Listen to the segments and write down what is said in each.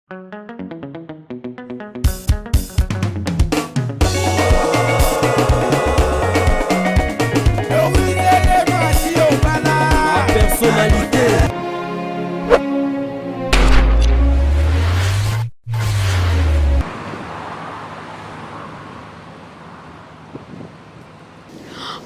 Ma personnalité.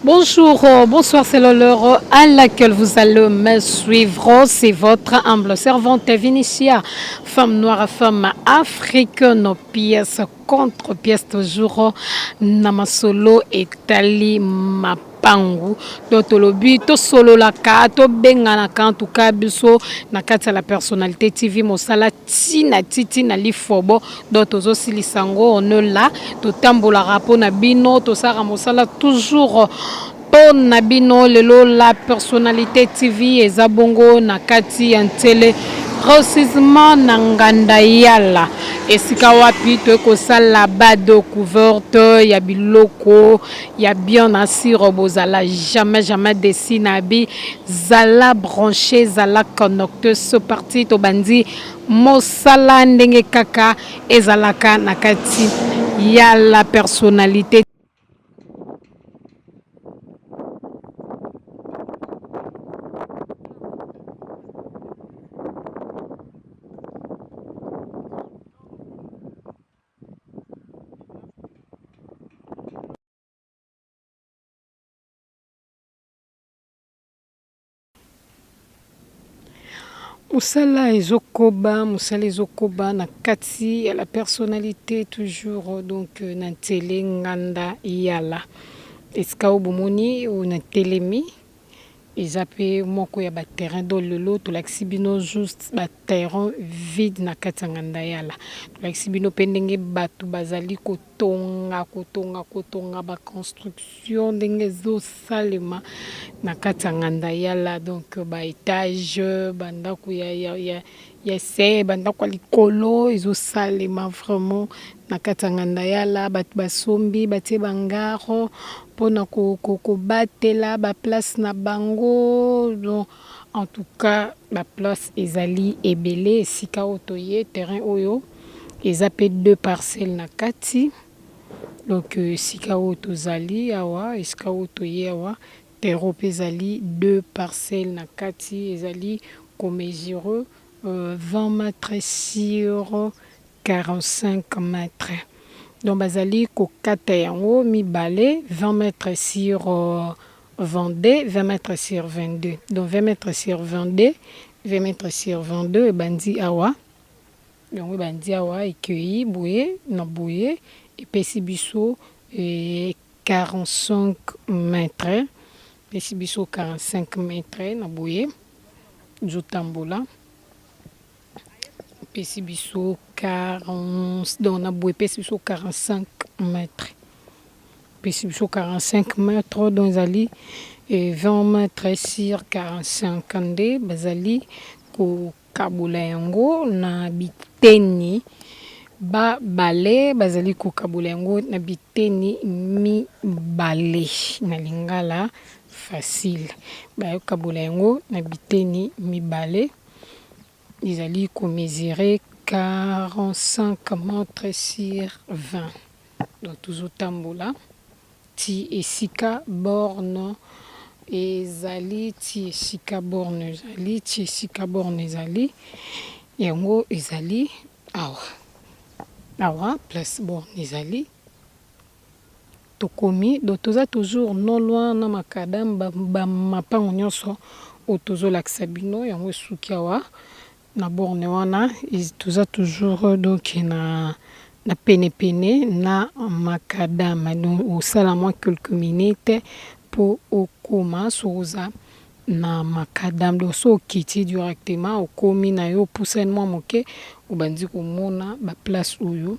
Bonjour, bonsoir, c'est l'heure à laquelle vous allez me suivre. C'est votre humble servante Vinicia, femme noire, femme africaine, pièce contre pièce, toujours Namasolo et Tali Mapangu. Donc, le but, to solo la carte, bengana en tout cas, biso, na kati la personnalité TV, mosala, tina titi na lifobo, donc, tozo silisango, on est là, to tambola rapo na bino, to sara mosala, toujours. Pona bino lelo la personnalité TV ezabongo na kati ya télé précisément na nganda yala esika wapi to kosala ba découverte ya biloko ya bien assis bozala jamais déci na bi zala branché zala connecté ce parti to bandi mosala ndenge kaka ezalaka na kati ya la personnalité. Musala ezokoba na kati ya la personnalité toujours donc na télé nganda yala esika obomoni ou na telemi eza pe moko ya baterrain do lelo tolakisi bino juste baterrain vide na kati ya nganda yala tolakisi bino mpe ndenge bato bazali kotonga baconstruction ndenge ezosalema na kati ya nganda yala donc baétage bandako ya se bandako ya likolo ezosalema vraiment na kati ya nganda yala bato basombi batie bangaro mpona kobatela baplace na bango donc en tout cas baplace ezali ebele esika oyo toye terrain oyo eza mpe 2 parcelles na kati donc esika oyo tozali awa esika oyo toye awa terreau mpe ezali 2 parcelles na kati ezali komesure 20 mètres sur 45 mètres. Donc bazali kokata yango mibale 20 mètres sur 22 20 mètres sur 22 donc 20 mètres sur 22 20 mètres sur 22 ebandi awa yango ebandi awa ekei boye na boye epesi biso 45 mètres epesi biso 45 mètres na boye zotambola pesi biso 40 donc na boye pesi biso 45 mètres pesi biso 45 mètres donc ezali 20 mètres sur 45 nde bazali kokabola yango na biteni babale bazali kokabola yango na biteni mibale na lingala facile bayokabola yango na biteni mibale ezali komesurer 45 mètres sur 20 donc tozotambola ti esika borne ezali ti esika borne ezali ti esika borne ezali yango ezali awa place borne ezali tokomi donc toza toujours non loin na makadam bamapango nyonso oyo tozolakisa bino yango esuki awa na borne wana toza toujours donc na pene na makadam donc osala mwa quelques minutes po okoma soza na makadam donc so okiti directement okomi na yo opusani mwa moke obandi komona baplace oyo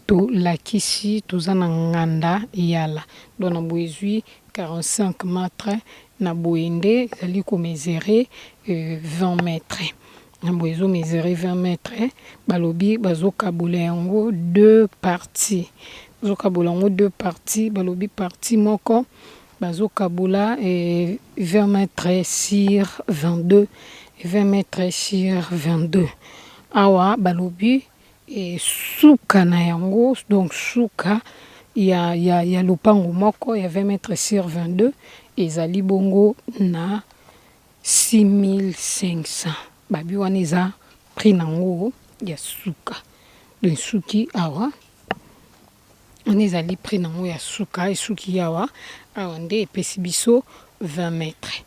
tolakisi toza na nganda yala donc na boye ezwi 45 mètres na boye nde ezali komesurer 20 mètres na boye ezomesurer 20 mètres balobi bazokabola yango 2 parties bazokabola yango 2 parties balobi partie moko bazokabola 20 mètres sur 22 20 mètres sur 22 awa balobi et suka na yango, donc suka ya lopango moko ya 20 mètres sur 22 ezali bongo na 6500. Babi wana eza prix nango ya suka. Donc suki awa on ezali prix nango ya suka et suki awa nde epesi biso 20 mètres.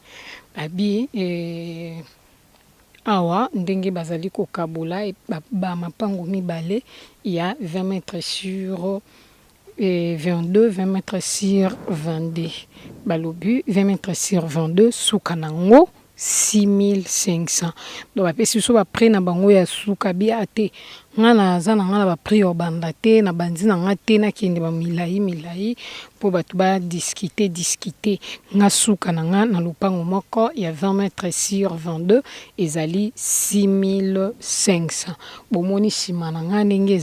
Babi awa ndenge bazali kokabola ba mapango mibale ya 20 mètres sur 22, 20 mètres sur 22. Balobi 20 mètres sur 22 suka nango 6500. Donc bapesi biso baprix na bango ya suka bia te nga naza na nga na baprix ya banda te na bandi na nga te nakende bamilai mpo bato badiscute nga suka na nga na lopango moko ya 20 mètres sur 22 ezali 6500. Bomoni nsima na nga ndenge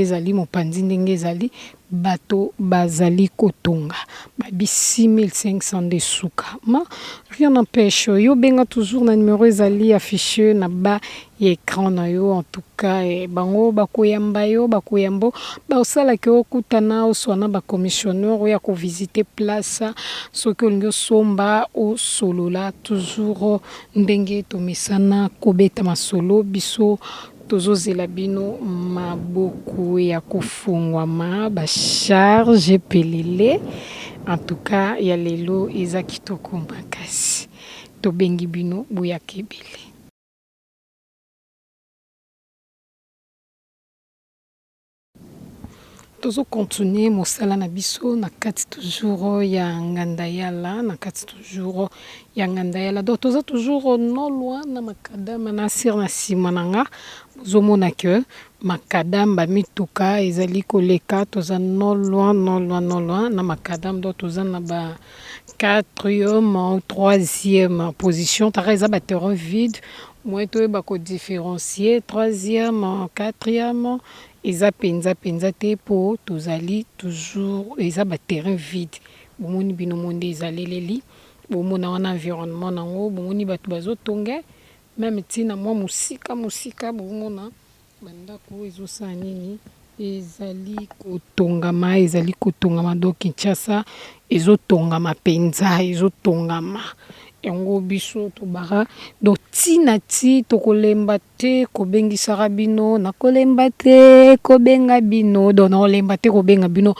ezali mopanzi ndenge ezali bato bazali kotonga babi 6500 de suka. Ma rien n'empêche yo benga toujours na numéro ezali affiché na ba ya écran na yo. En tout cas bango bakoyamba yo bakoyambo baosalaki okutana oswana bacommissionnaire oya kovisite place soki olingi osomba osolola toujours ndenge tomesana kobeta masolo biso tozozela bino maboku ya kofungwama bacharge pelele. En tout cas ya lelo eza kitoko makasi tobengi bino boyaka ebele. Tozo continuer mosala na biso na kati toujours ya ngandayala na kati toujours ya ngandayala. Donc toza toujours non loin na makadam na sir na sima nanga bozomona que makadam bamituka ezali koleka toza non loin na makadam. Donc toza na ba 4e ou 3e position tara eza ba terrain vide moi to ba ko différencier 3e 4e eza penza te po tozali toujours eza ba terrain vide. Bomoni bino monde ezaleleli bomona wana environnement nango bomoni bato bazotonga même tina mwa musika bomona bandako ezosala nini ezali kotongama donc Kinshasa ezotongama penza ezotongama yango biso tobara donc tina ti tokolemba te kobengisaka bino na kolemba te kobenga bino donc na kolemba te kobenga bino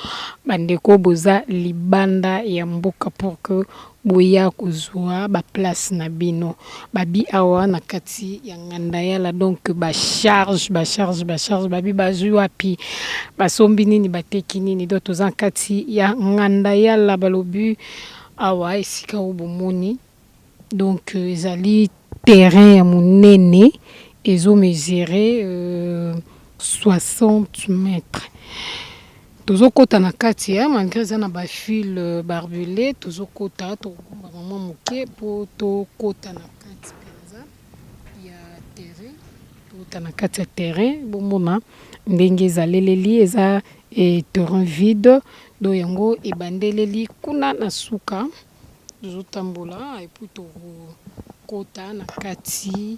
bandeko boza libanda ya mboka pour que boya kozwa ba place na bino babi awa na kati ya ngandayala. Donc ba charge babi bazwi wapi basombi nini bateki nini. Donc toza kati ya ngandayala balobi awa esika obomoni. Donc ezali terrain ya monene ezo mesurer 60 mètres. Tozokota na kati ya malgré eza na bafile barbelé tozokota tokomba mama moke po tokota na kati penza ya terrain. Tokota na kati ya terrain bomona ndenge ezaleleli eza terrain vide do yango ebandeleli kuna na suka tozotambola epuis tokota na kati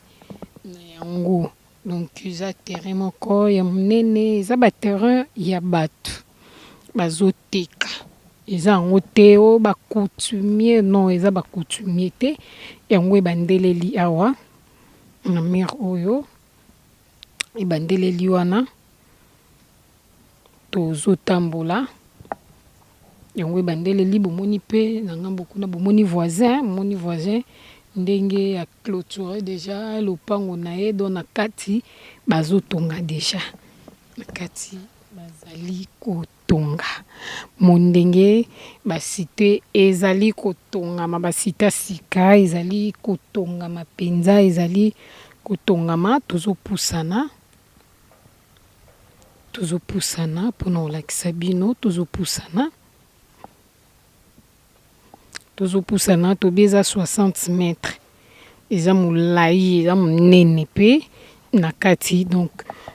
na yango. Donc eza terrain moko ya monene eza ba terrain ya bato bazoteka eza yango te o bakoutumier non eza bakoutumier te yango ebandeleli awa na mer oyo ebandeleli wana tozotambola yango ebandeleli bomoni pe na ngambo kuna bomoni voisin ndenge ya clôturer déjà lopango na ye do na kati bazotonga déjà na kati bazali kotonga mondenge basite ezali kotongama basite sika ezali kotongama penza ezali kotongama tozopusana mpona kolakisa bino tozopusana tobi eza 60 mètres eza molai eza monene pe na kati. Donc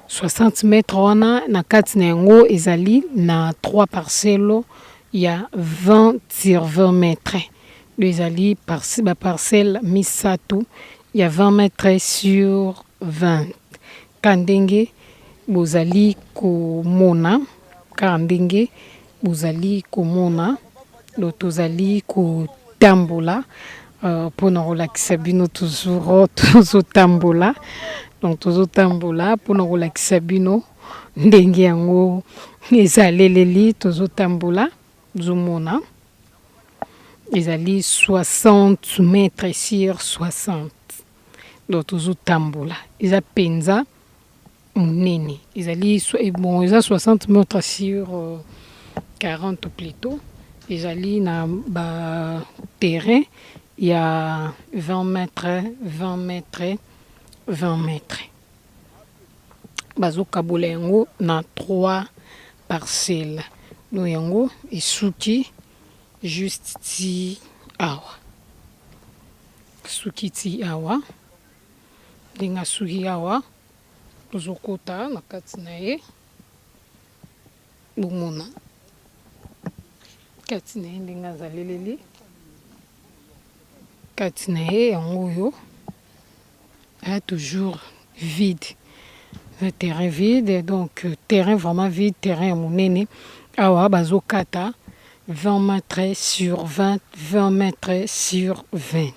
60 mètres wana na kati na yango ezali na 3 parcelles ya 20 sur 20 mètres. Ezali ba parcelle misato ya 20 mètres sur 20 kandenge bozali komona kandenge bozali komona do tozali kotambola pona kolakisa bino toujours tozotambola donc tozotambola pona kolakisa bino ndenge yango ezaleleli tozotambola zomona ezali 60 mètres sur 60 donc tozotambola eza penza monene ezali bon eza 60 mètres sur 40 plutôt ezali na ba terrain il y a 20 mètres 20 mètres 20 mètres bazokabola yango na 3 parcelles no yango esuki juste ti awa suki ti awa ndenge suki awa tozokota na kati na ye bomona kati na ye ndenge azaleleli kati na ye yango oyo aya toujours vide le terrain vide donc terrain vraiment vide terrain ya monene awa bazokata 20 mètres sur 20 20 mètres sur 20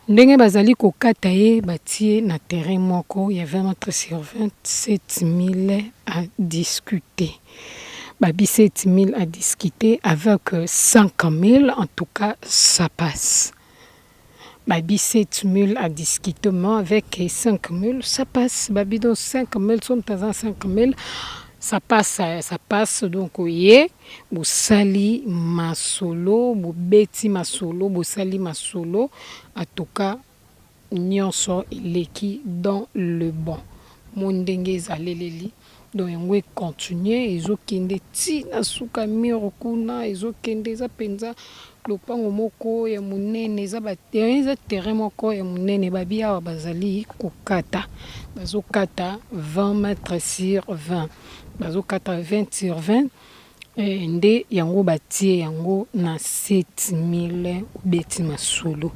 ndenge bazali kokata ye batie na terrain moko ya 20 mètres sur 20 7000 à discuter babi 7000 à discuter avec 5000 en tout cas ça passe babi 7000 à discuter avec 5000 ça passe babi donc 5000 sont à 5000 ça passe donc oye bosali masolo bobeti masolo bosali masolo en tout cas nyonso eleki dans le bon mondenge ezaleleli donc yango continuer ezokende ti na suka miro kuna ezokende eza penza lopango moko ya monene eza terrain moko ya monene babi awa bazali kokata bazokata 20 mètres sur 20 bazokata 20 sur 20 nde yango batie yango na 7000 obeti masolo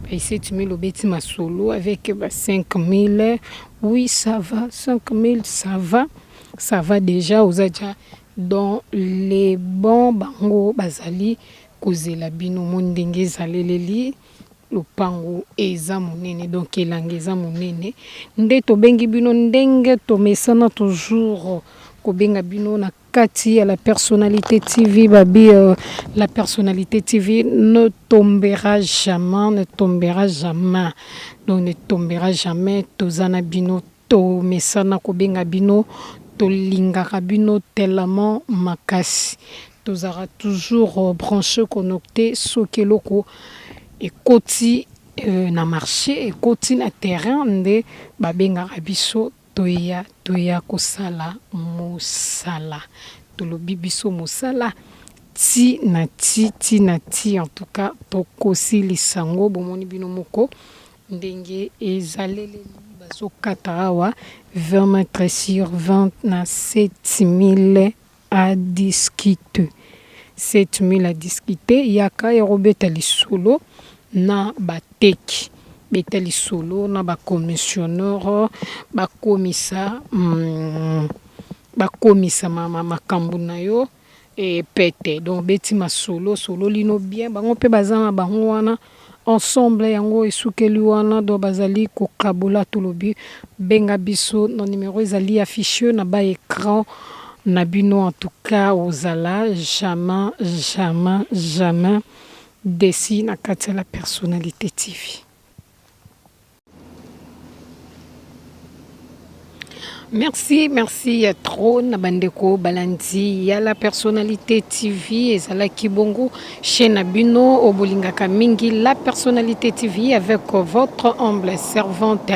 7000 obeti masolo avec 5000 oui ça va 5000 ça va déjà aux aja dans les bons bango bazali kozela bino mondenge ezaleleli lopango eza monene donc elanga eza monene nde tobengi bino ndenge tomesana toujours kobenga bino na kati ya la personnalité TV babi la personnalité TV ne tombera jamais donc ne tombera jamais tozana bino tomesana kobenga bino tolingaka bino tellement makasi tozara toujours branché connecté soki eloko ekoti na marché ekoti na terrain nde babengaka biso toya kosala mosala tolobi biso mosala ti na ti en tout cas tokosilisa yango bomoni bino moko ndenge ezaleleli bazokata awa 20 mètres sur 20 na 7000 à discuter 7000 à discuter yaka ya kobeta lisolo na bateki beta lisolo na bacommissionnaire bakomisa makambo na yo et pete donc beti masolo solo lino bien bango pe bazana bango wana ensemble yango esukeli wana do bazali kokabola tolobi benga biso no numéro ezali affiché na ba écran na bino en tout cas ozala jamais desi na kati la personnalité TV. Merci trop na bandeko balandi ya la personnalité TV ezala kibongo chaîne bino obolingaka mingi la personnalité TV avec votre humble servante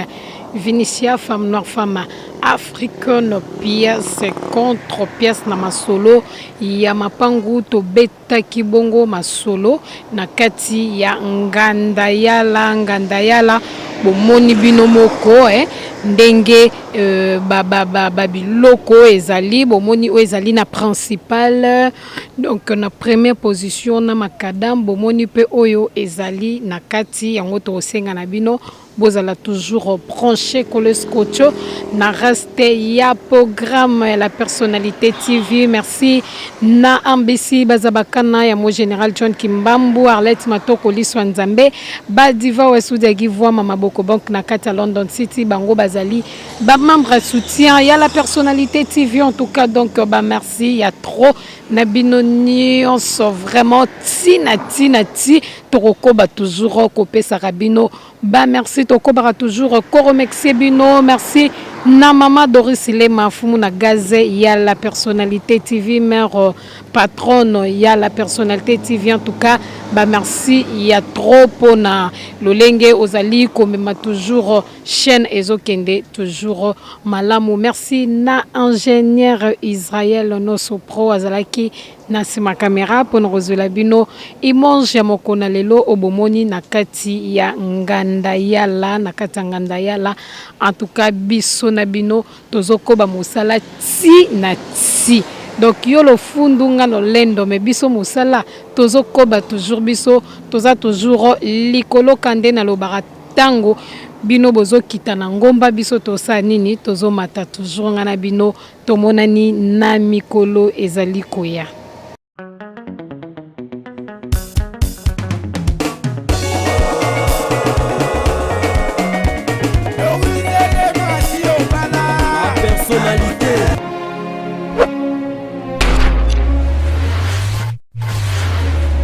Vinicia femme noire femme africaine pièce contre pièce na masolo ya mapangu to beta kibongo masolo na kati ya nganda yala bomoni bino moko ndenge babiloko ezali bomoni o ezali na principal donc na première position na makadam bomoni pe oyo ezali na kati yango to senga na bino bozala toujours branché kolescocho na reste ya programme la personnalité TV. Merci na ambisi bazabakana ya mo général John Kimbambu Arlette Matoko Liswa Nzambe Badiva Wesudia Givwa Mama Boko Bank na kata London City bango bazali ba membre soutien il y a la personnalité TV en tout cas donc bah merci il y a trop na binoni on so vraiment ti toroko ba toujours copé sarabino bah merci toko ba toujours koromexé bino merci na mama Doris Lema Fumu na Gazé il y a la personnalité TV mère patronne il y a la personnalité TV en tout cas bah merci il y a trop pour na lolenge ozali comme toujours chaîne ezokende toujours malamu merci na ingénieur Israël no sopro azalaki na sima caméra pour nous la bino imonge ya mokona lelo obomoni na kati ya nganda yala na kati ya nganda yala en tout cas biso na bino tozoko ba musala ti na ti donc yo lo fundu nga no lendo me biso musala tozoko ba toujours biso toza toujours likolo kande na lo baratango bino bozo kita na ngomba biso tosa nini tozo mata toujours nga na bino tomonani na mikolo ezali koya.